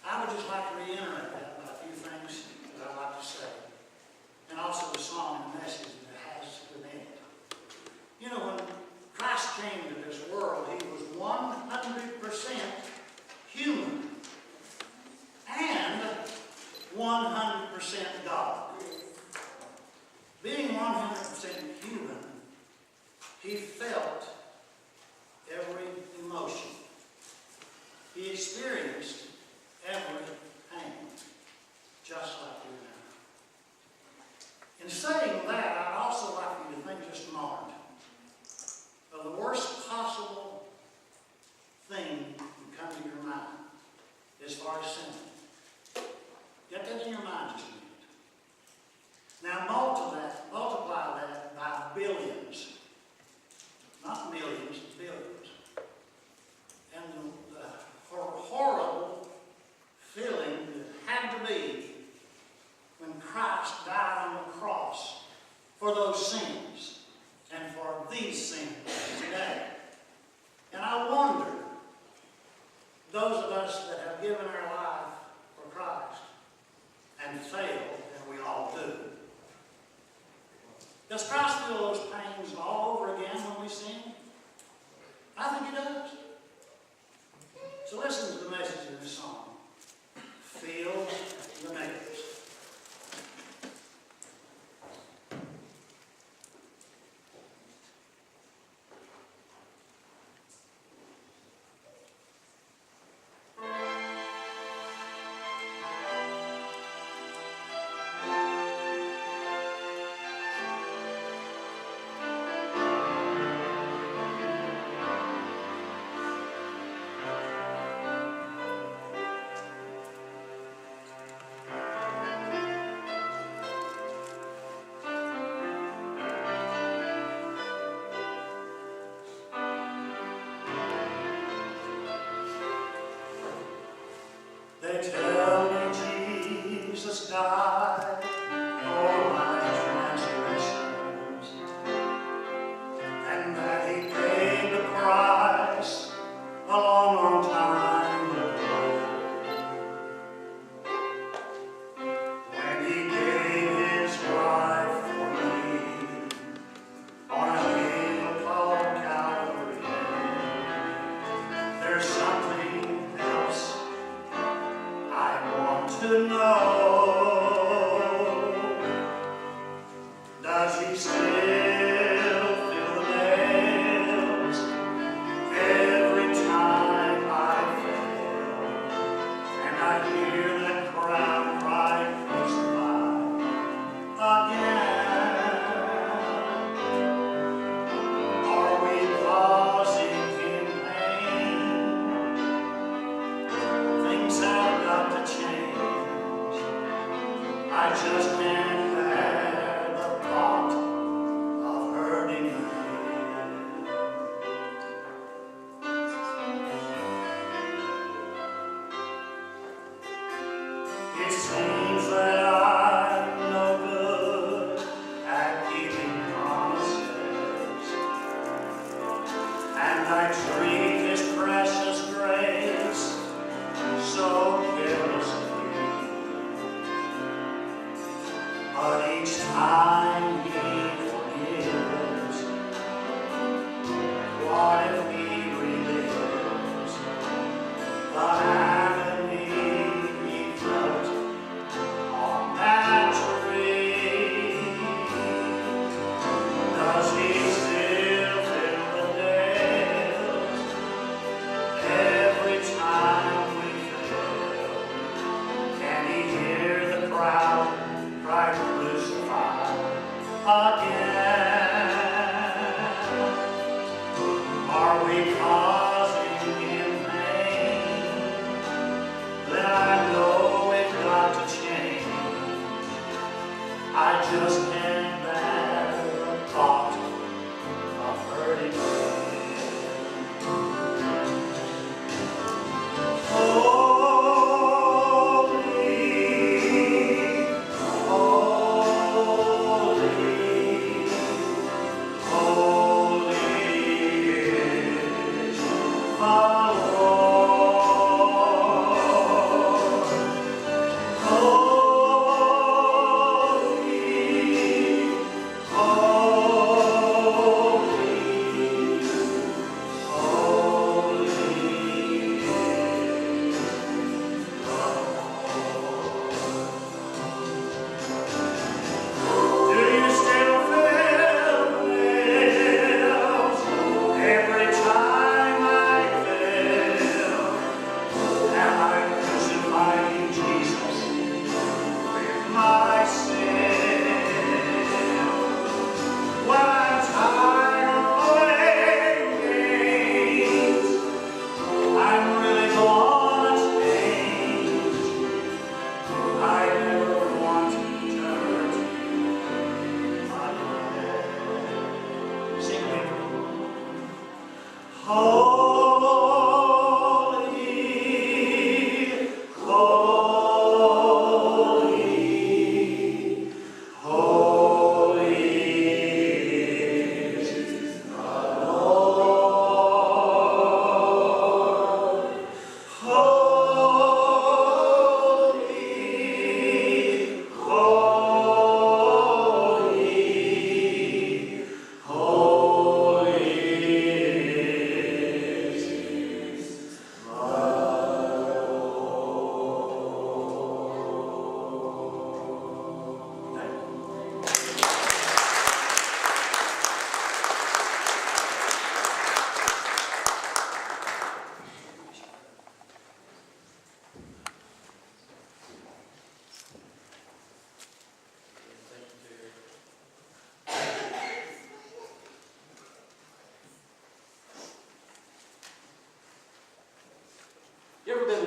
I would just like to reiterate that by a few things that I'd like to say, and also the song and the message that it has within it. You know, when Christ came to this world, he was 100% human and 100% God. Being 100% human, he felt every emotion. He experienced every pain, just like you and I. In saying that, I'd also like you to think just a moment of the worst possible thing that can come to your mind as far as sin. Get that in your mind just a minute. Now multiply that by billions. Not millions, billions. And the horrible feeling that had to be when Christ died on the cross for those sins and for these sins today. And I wonder, those of us that have given our life for Christ and failed, and we all do, does Christ feel those pains all over again when we sin? I think he does. So listen to the message of this song. Feel the negatives. They tell me Jesus died for my transgressions, and that he paid the price a long, long time ago, when he gave his life for me on a hill called Calvary. There's something else to know. Does he still feel the nails every time I fail? And I hear that crowd cry, crucify again. Are we causing him pain? Things have got to change. I just can't bear the thought of hurting again. It seems that I'm no good at keeping promises, and I treat his precious grace so carelessly. But each time he forgives, what if he relives the agony he felt on that tree? Does he still feel the nails every time we fail? Can he hear the crowd cry, crucify again? Are we causing him pain? Then I know we've got to change. I just can't bear the thought of hurting again. Oh,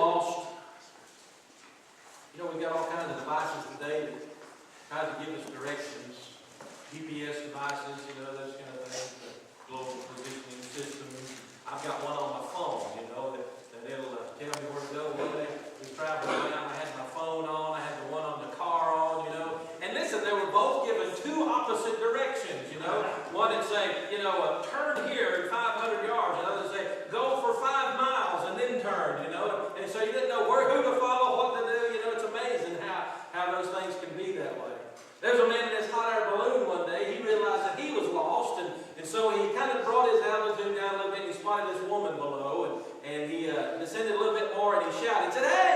lost. You know, we've got all kinds of devices today that try to give us directions. GPS devices, you know, those kind of things, the global positioning systems. I've got one on my phone, you know, that it'll tell me where to go. One day we traveled around, I had my phone on, I had the one on the car on, you know. And listen, they were both given two opposite directions, you know. One would say, you know, turn here at 500 yards. Another would say, go for 5 miles and then turn, you know. And so you didn't know who to follow, what to do. You know, it's amazing how those things can be that way. There's a man in his hot air balloon one day. He realized that he was lost, and so he kind of brought his altitude down a little bit, and he spotted this woman below, and he descended a little bit more, and he shouted, he said, "Hey,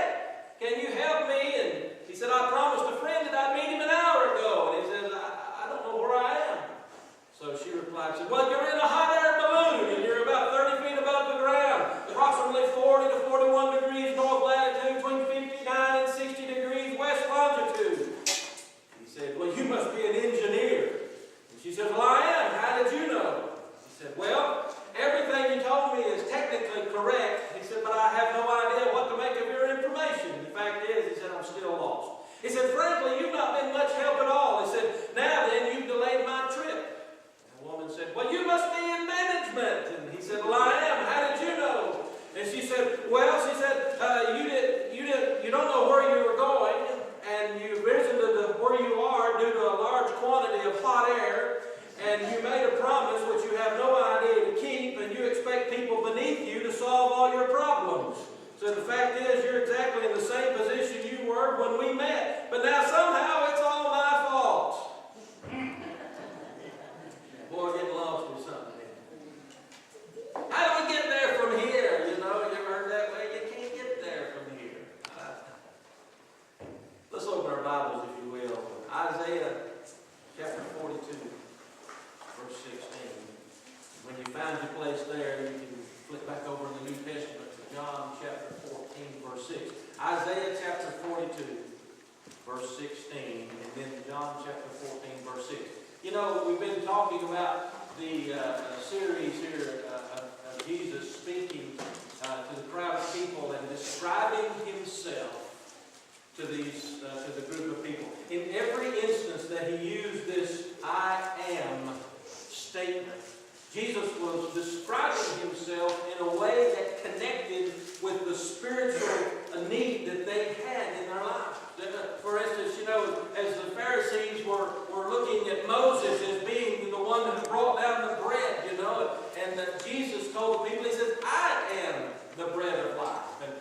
can you help me?" And he said, "I promised a friend that I'd meet him an hour ago." And he said, I don't know where I am. So she replied, she said, "Well, you're in a hot air balloon, and you're about 30 feet above the ground, approximately 40 to 41 degrees north latitude, between 59 and 60 degrees west longitude." He said, "Well, you must be an engineer." And she said, "Well, I am. How did you know?" He said, "Well, everything you told me is technically correct." He said, "But I have no idea what to make of your information. The fact is," he said, "I'm still lost." He said, "Frankly, you've not been much help at all." He said, "Now then, you've delayed my trip." And the woman said, "Well, you must be in management." And he said, "Well, I am. How did you know?" And she said, "Well," she said, you don't know where you were going, and you visited where you are due to a large quantity of hot air, and you made a promise which you have no idea to keep, and you expect people beneath you to solve all your problems. So the fact is, you're exactly in the same position you were when we met, but now somehow it's all my fault." Boy, getting lost or something. How do we get there from here? You know, you ever heard that way? You can't get there from here. Let's open our Bibles, if you will. Isaiah chapter 42, verse 16. When you find your place there, you can flip back over in the New Testament to John chapter 14, verse 6. Isaiah chapter 42, verse 16, and then John chapter 14, verse 6. You know, we've been talking about the series here of Jesus speaking to the crowd of people and describing himself to the group of people. In every instance that he used this "I am" statement, Jesus was describing himself in a way that connected with the spiritual need that they had in their lives. For instance, you know, as the Pharisees were looking at Moses as being the one who brought down the bread, you know, and that Jesus told the people, he says, "I am the bread of life." And